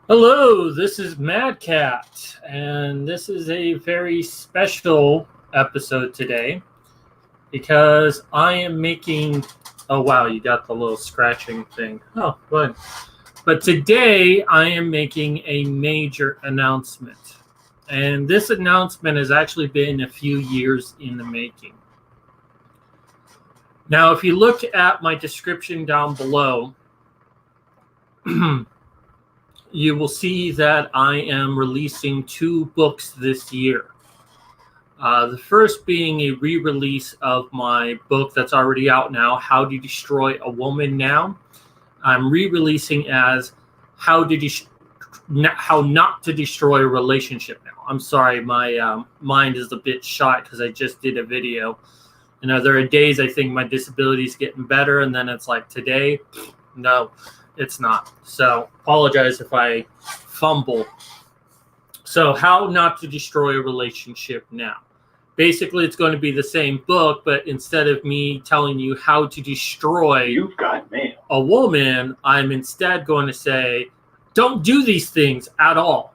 Hello, this is Mad Cat, and this is a very special episode today because I am making. Oh, wow, you got the little scratching thing. Oh, good. But today I am making a major announcement, and this announcement has actually been a few years in the making. Now, if you look at my description down below, you will see that I am releasing 2 books this year. The first being a re-release of my book that's already out now, How to Destroy a Woman Now. I'm re-releasing as How Not to Destroy a Relationship Now. I'm sorry, my mind is a bit shot because I just did a video. You know, there are days I think my disability is getting better, and then it's like today, no. It's not. So apologize if I fumble. So How Not to Destroy a Relationship Now. Basically, it's going to be the same book, but instead of me telling you how to destroy a woman, I'm instead going to say, don't do these things at all.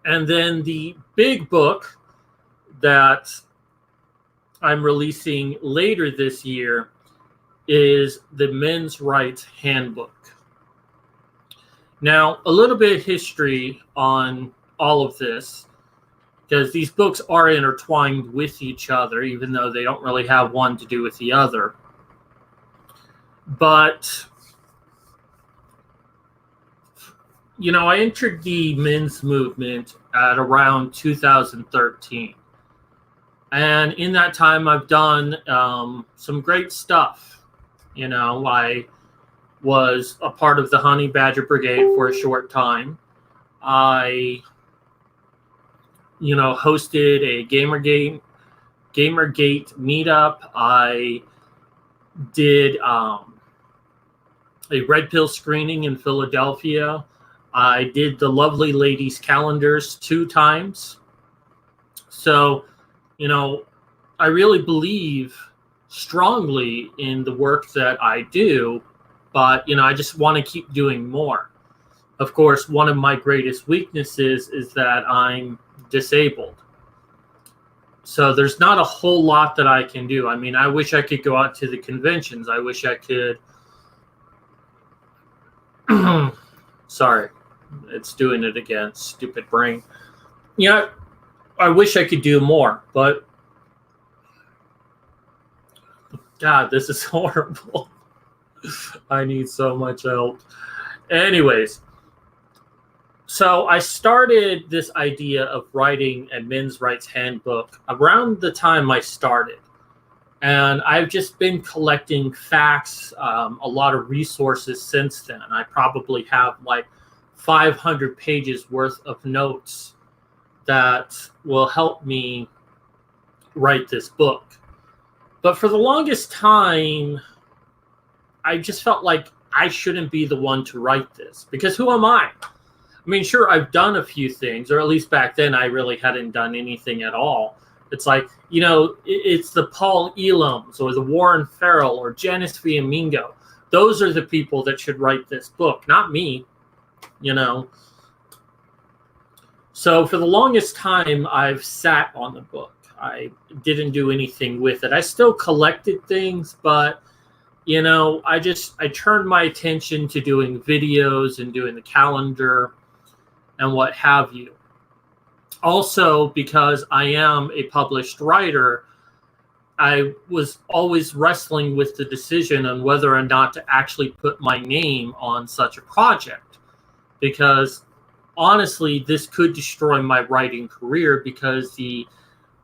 And then the big book that I'm releasing later this year is the Men's Rights Handbook. Now, a little bit of history on all of this, because these books are intertwined with each other, even though they don't really have one to do with the other. But, you know, I entered the men's movement at around 2013. And in that time, I've done some great stuff. You know, I was a part of the Honey Badger Brigade for a short time. I, hosted a Gamergate meetup. I did a Red Pill screening in Philadelphia. I did the Lovely Ladies calendars 2 times. So, I really believe strongly in the work that I do, but I just want to keep doing more. Of course, one of my greatest weaknesses is that I'm disabled, so there's not a whole lot that I can do. I mean, I wish I could go out to the conventions. I wish I could sorry, it's doing it again, stupid brain. I wish I could do more, but God, this is horrible. I need so much help. Anyways, so I started this idea of writing a men's rights handbook around the time I started. And I've just been collecting facts, a lot of resources since then. I probably have like 500 pages worth of notes that will help me write this book. But for the longest time, I just felt like I shouldn't be the one to write this, because who am I? I mean, sure, I've done a few things, or at least back then I really hadn't done anything at all. It's like, it's the Paul Elams or the Warren Farrell or Janice Fiamingo. Those are the people that should write this book, not me, So for the longest time, I've sat on the book. I didn't do anything with it. I still collected things, but, I turned my attention to doing videos and doing the calendar and what have you. Also, because I am a published writer, I was always wrestling with the decision on whether or not to actually put my name on such a project, because honestly, this could destroy my writing career, because the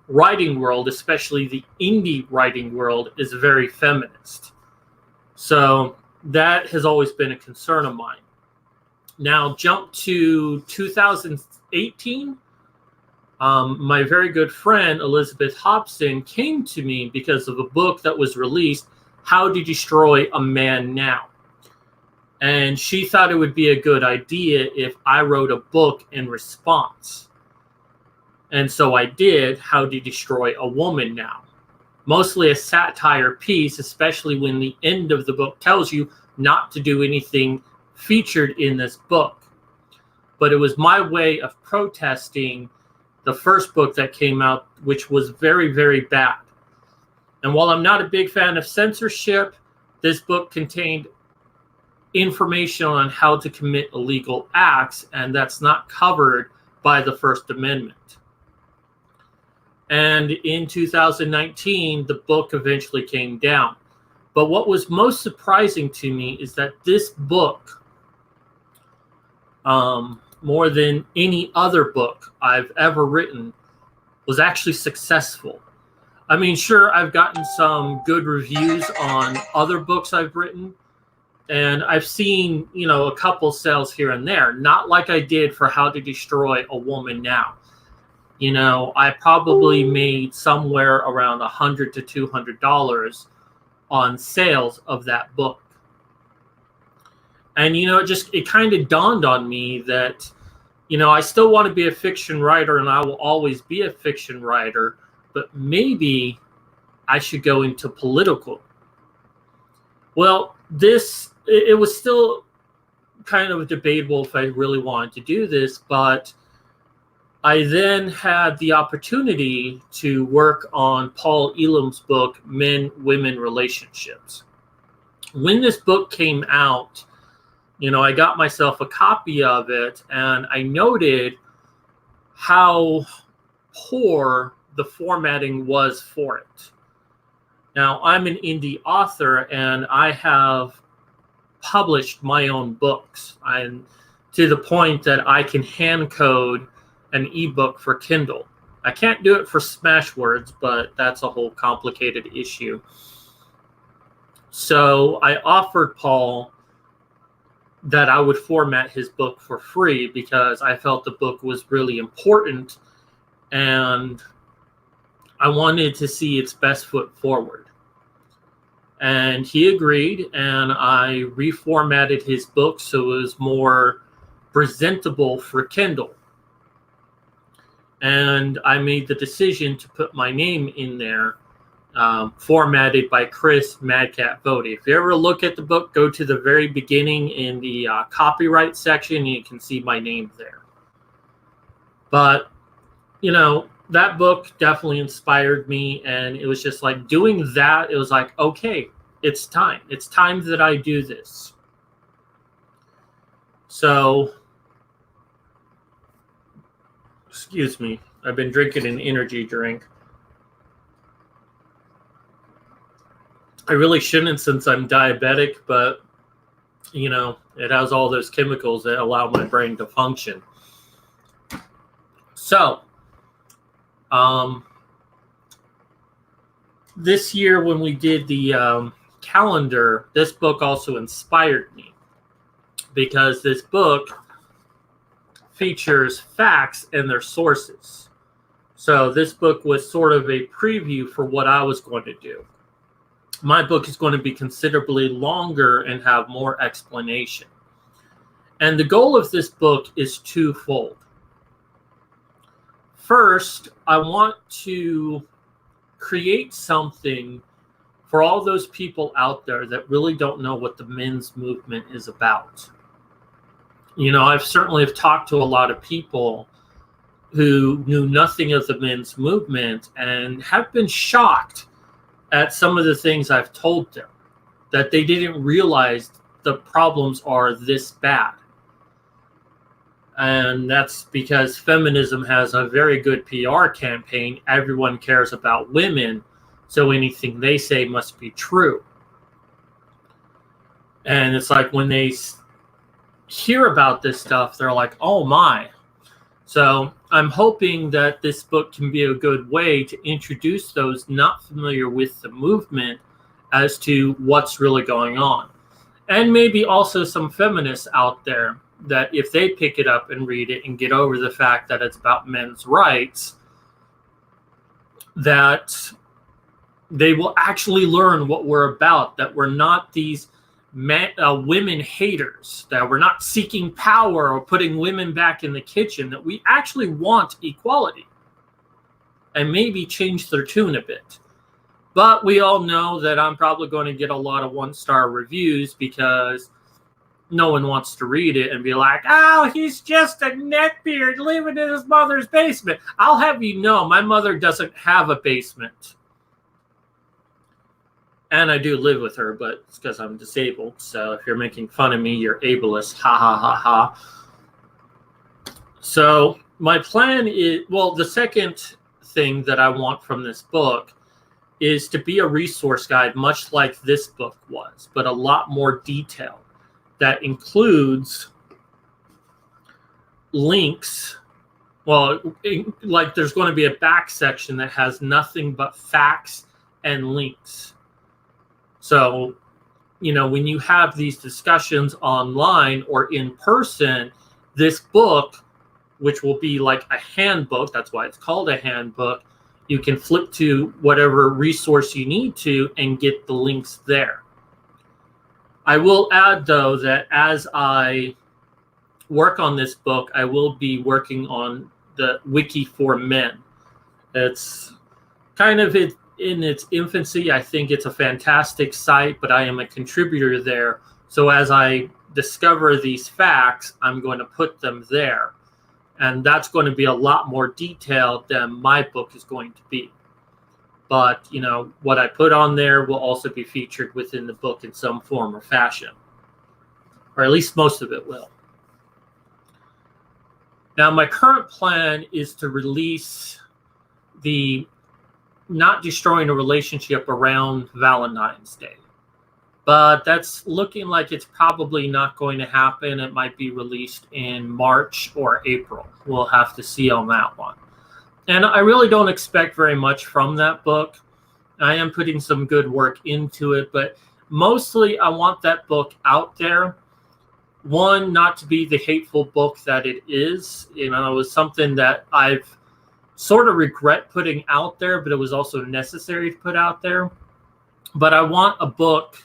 writing world, especially the indie writing world, is very feminist. So that has always been a concern of mine. Now, jump to 2018. My very good friend, Elizabeth Hobson, came to me because of a book that was released, How to Destroy a Man Now. And she thought it would be a good idea if I wrote a book in response. And so I did How to Destroy a Woman Now. Mostly a satire piece, especially when the end of the book tells you not to do anything featured in this book. but it was my way of protesting the first book that came out, which was very, very bad. And while I'm not a big fan of censorship, this book contained information on how to commit illegal acts, and that's not covered by the First Amendment. And in 2019, the book eventually came down. But what was most surprising to me is that this book, more than any other book I've ever written, was actually successful. I mean, sure, I've gotten some good reviews on other books I've written, and I've seen, a couple sales here and there, not like I did for How to Destroy a Woman Now. I probably made somewhere around $100 to $200 on sales of that book. And, it kind of dawned on me that, I still want to be a fiction writer, and I will always be a fiction writer, but maybe I should go into political. Well, it was still kind of debatable if I really wanted to do this, but I then had the opportunity to work on Paul Elam's book, Men-Women Relationships. When this book came out, I got myself a copy of it, and I noted how poor the formatting was for it. Now, I'm an indie author, and I have published my own books. I'm to the point that I can hand code an ebook for Kindle. I can't do it for Smashwords, but that's a whole complicated issue. So I offered Paul that I would format his book for free because I felt the book was really important and I wanted to see its best foot forward. And he agreed, and I reformatted his book so it was more presentable for Kindle. And I made the decision to put my name in there, formatted by Chris Madcat Vody. If you ever look at the book, go to the very beginning in the copyright section, and you can see my name there. But, that book definitely inspired me, and it was just like doing that. It was like, okay, it's time. It's time that I do this. So, excuse me, I've been drinking an energy drink. I really shouldn't since I'm diabetic, but, it has all those chemicals that allow my brain to function. So, this year when we did the calendar, this book also inspired me because this book features facts and their sources. So this book was sort of a preview for what I was going to do. My book is going to be considerably longer and have more explanation. And the goal of this book is twofold. First, I want to create something for all those people out there that really don't know what the men's movement is about. I've certainly talked to a lot of people who knew nothing of the men's movement and have been shocked at some of the things I've told them, that they didn't realize the problems are this bad. And that's because feminism has a very good PR campaign. Everyone cares about women, so anything they say must be true. And it's like when they hear about this stuff, they're like, oh my. So I'm hoping that this book can be a good way to introduce those not familiar with the movement as to what's really going on. And maybe also some feminists out there that if they pick it up and read it and get over the fact that it's about men's rights, that they will actually learn what we're about, that we're not these women haters, that we're not seeking power or putting women back in the kitchen, that we actually want equality, and maybe change their tune a bit. But we all know that I'm probably going to get a lot of one-star reviews because no one wants to read it and be like, oh, he's just a neckbeard living in his mother's basement. I'll have you know, my mother doesn't have a basement. And I do live with her, but it's because I'm disabled. So if you're making fun of me, you're ableist. Ha ha ha ha. So my plan is, well, the second thing that I want from this book is to be a resource guide, much like this book was, but a lot more detailed. That includes links. Well, like there's going to be a back section that has nothing but facts and links. So, you know, when you have these discussions online or in person, this book, which will be like a handbook, that's why it's called a handbook, you can flip to whatever resource you need to and get the links there. I will add, though, that as I work on this book, I will be working on the Wiki for Men. It's kind of in its infancy. I think it's a fantastic site, but I am a contributor there. So as I discover these facts, I'm going to put them there. And that's going to be a lot more detailed than my book is going to be. But, you know, what I put on there will also be featured within the book in some form or fashion. Or at least most of it will. Now, my current plan is to release the Not Destroying a Relationship around Valentine's Day. But that's looking like it's probably not going to happen. It might be released in March or April. We'll have to see on that one. And I really don't expect very much from that book. I am putting some good work into it, but mostly I want that book out there. One, not to be the hateful book that it is. You know, it was something that I've sort of regret putting out there, but it was also necessary to put out there. But I want a book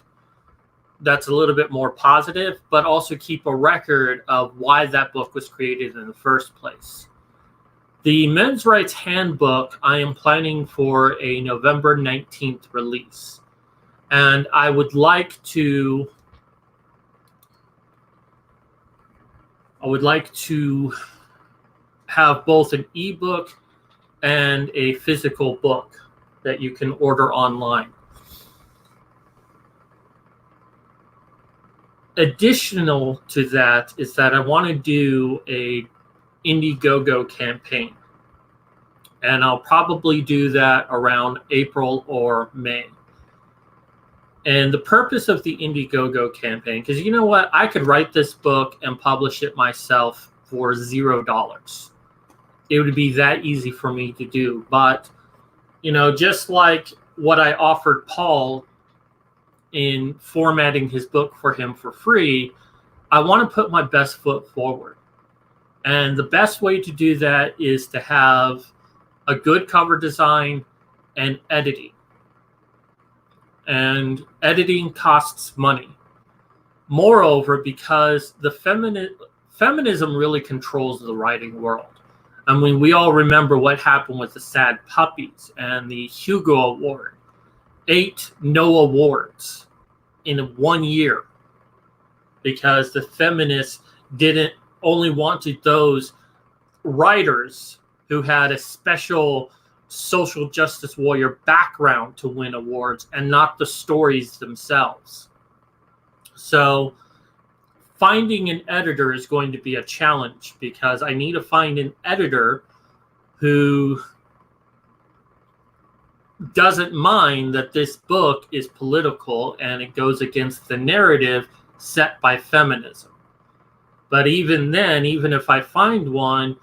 that's a little bit more positive, but also keep a record of why that book was created in the first place. The Men's Rights Handbook, I am planning for a November 19th release. And I would like to have both an ebook and a physical book that you can order online. Additional to that is that I want to do a Indiegogo campaign. And I'll probably do that around April or May. And the purpose of the Indiegogo campaign, because you know what? I could write this book and publish it myself for $0. It would be that easy for me to do. But, you know, just like what I offered Paul in formatting his book for him for free, I want to put my best foot forward. And the best way to do that is to have a good cover design and editing. And editing costs money. Moreover, because the feminism really controls the writing world. I mean, we all remember what happened with the Sad Puppies and the Hugo Award. 8 no awards in 1 year because the feminists only wanted those writers who had a special social justice warrior background to win awards and not the stories themselves. So finding an editor is going to be a challenge because I need to find an editor who doesn't mind that this book is political and it goes against the narrative set by feminism. But even then, even if I find one,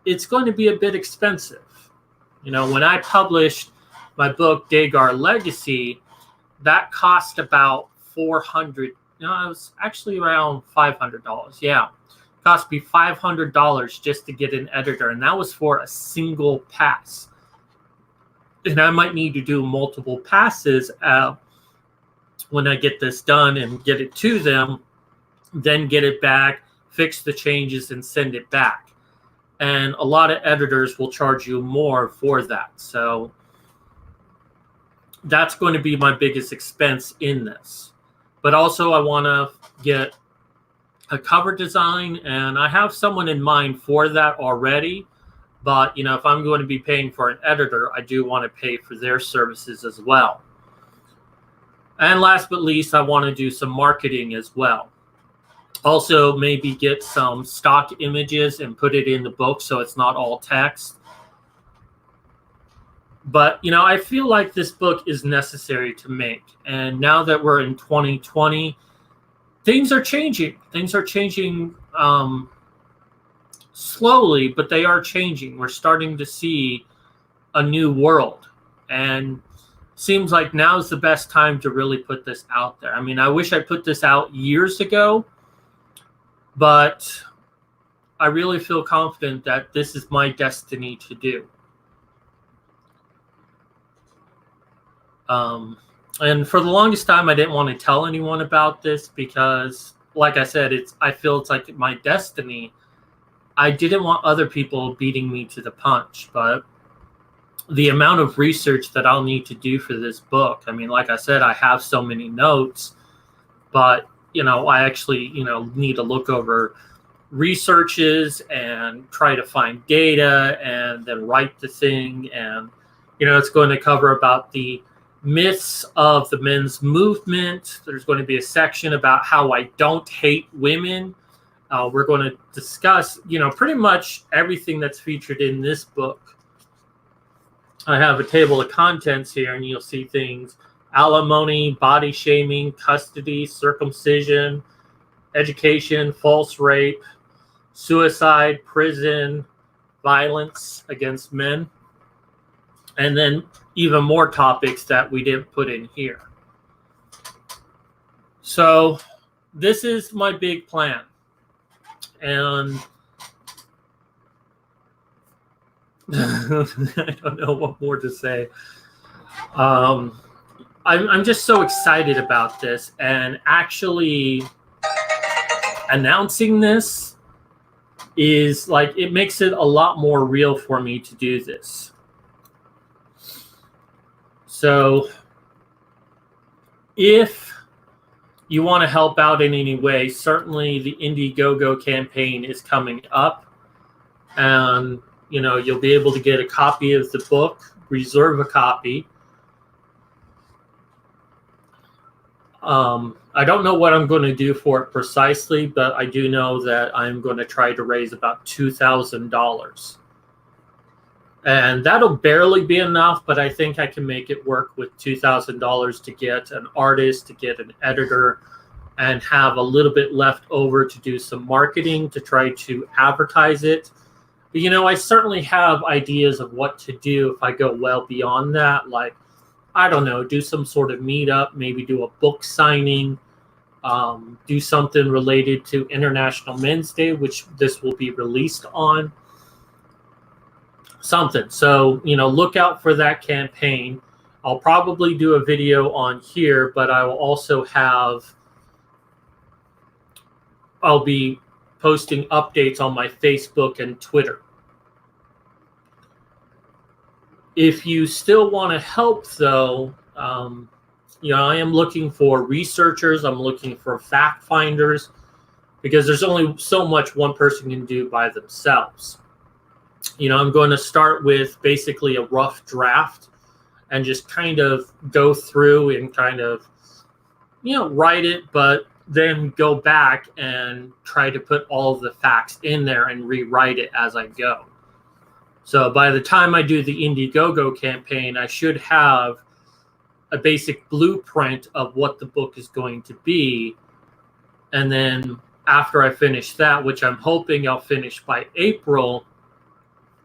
it's going to be a bit expensive. You know, when I published my book, Dagar Legacy, that cost about $400. No, it was actually around $500. Yeah. It cost me $500 just to get an editor. And that was for a single pass. And I might need to do multiple passes when I get this done and get it to them, then get it back, fix the changes, and send it back. And a lot of editors will charge you more for that. So that's going to be my biggest expense in this. But also I want to get a cover design, and I have someone in mind for that already. But, you know, if I'm going to be paying for an editor, I do want to pay for their services as well. And last but least, I want to do some marketing as well. Also, maybe get some stock images and put it in the book so it's not all text. But, you know, I feel like this book is necessary to make. And now that we're in 2020, things are changing. Things are changing slowly, but they are changing. We're starting to see a new world. And seems like now's the best time to really put this out there. I mean, I wish I put this out years ago, but I really feel confident that this is my destiny to do. And for the longest time, I didn't want to tell anyone about this because, like I said, I feel it's like my destiny. I didn't want other people beating me to the punch, but the amount of research that I'll need to do for this book, I mean, like I said, I have so many notes, but, you know, I actually, you know, need to look over researches and try to find data and then write the thing. And, you know, it's going to cover about the myths of the men's movement. There's going to be a section about how I don't hate women. We're going to discuss, you know, pretty much everything that's featured in this book. I have a table of contents here, and you'll see things: alimony, body shaming, custody, circumcision, education, false rape, suicide, prison, violence against men, and then even more topics that we didn't put in here. So this is my big plan. And I don't know what more to say. I'm just so excited about this, and actually announcing this is like, it makes it a lot more real for me to do this. So if you want to help out in any way, certainly the Indiegogo campaign is coming up, and you know, you'll be able to get a copy of the book, reserve a copy. I don't know what I'm going to do for it precisely, but I do know that I'm going to try to raise about $2,000. And that'll barely be enough, but I think I can make it work with $2,000 to get an artist, to get an editor, and have a little bit left over to do some marketing to try to advertise it. But, you know, I certainly have ideas of what to do if I go well beyond that. Like, I don't know, do some sort of meetup, maybe do a book signing, do something related to International Men's Day, which this will be released on. Something. So, you know, look out for that campaign. I'll probably do a video on here, but I will also I'll be posting updates on my Facebook and Twitter. If you still want to help, though, you know, I am looking for researchers. I'm looking for fact finders, because there's only so much one person can do by themselves. You know, I'm going to start with basically a rough draft and just kind of go through and kind of, you know, write it, but then go back and try to put all of the facts in there and rewrite it as I go. So by the time I do the Indiegogo campaign, I should have a basic blueprint of what the book is going to be. And then after I finish that, which I'm hoping I'll finish by April,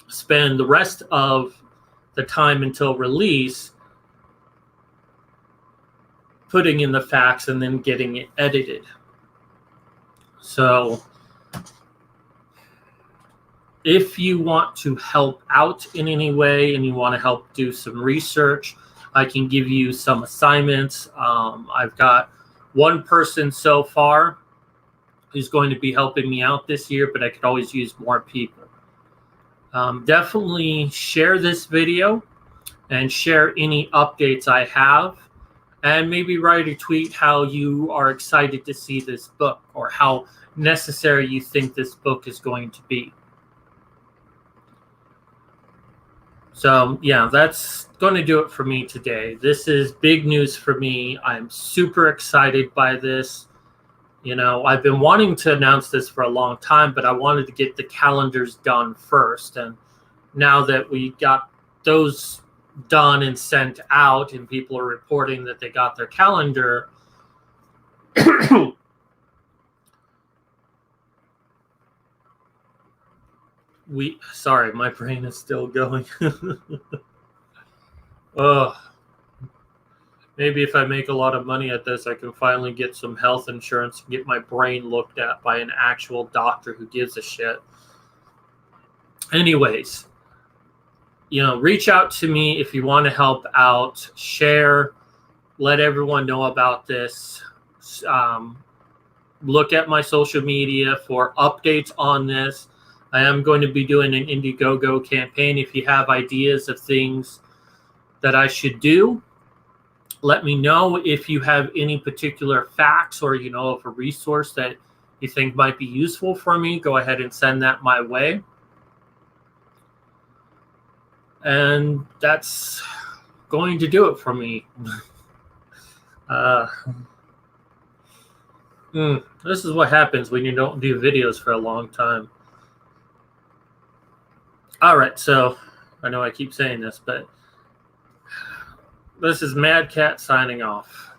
spend the rest of the time until release putting in the facts and then getting it edited. So if you want to help out in any way and you want to help do some research, I can give you some assignments. I've got one person so far who's going to be helping me out this year, but I could always use more people. Definitely share this video and share any updates I have. and maybe write a tweet how you are excited to see this book or how necessary you think this book is going to be. So, yeah, that's going to do it for me today. This is big news for me. I'm super excited by this. You know, I've been wanting to announce this for a long time, but I wanted to get the calendars done first. And now that we got those done and sent out and people are reporting that they got their calendar, sorry, my brain is still going. Oh, maybe if I make a lot of money at this, I can finally get some health insurance and get my brain looked at by an actual doctor who gives a shit. Anyways, you know, reach out to me if you want to help out. Share, let everyone know about this. Look at my social media for updates on this. I am going to be doing an Indiegogo campaign. If you have ideas of things that I should do, let me know. If you have any particular facts or you know of a resource that you think might be useful for me, go ahead and send that my way. And that's going to do it for me. This is what happens when you don't do videos for a long time. All right, so I know I keep saying this, but this is Mad Cat signing off.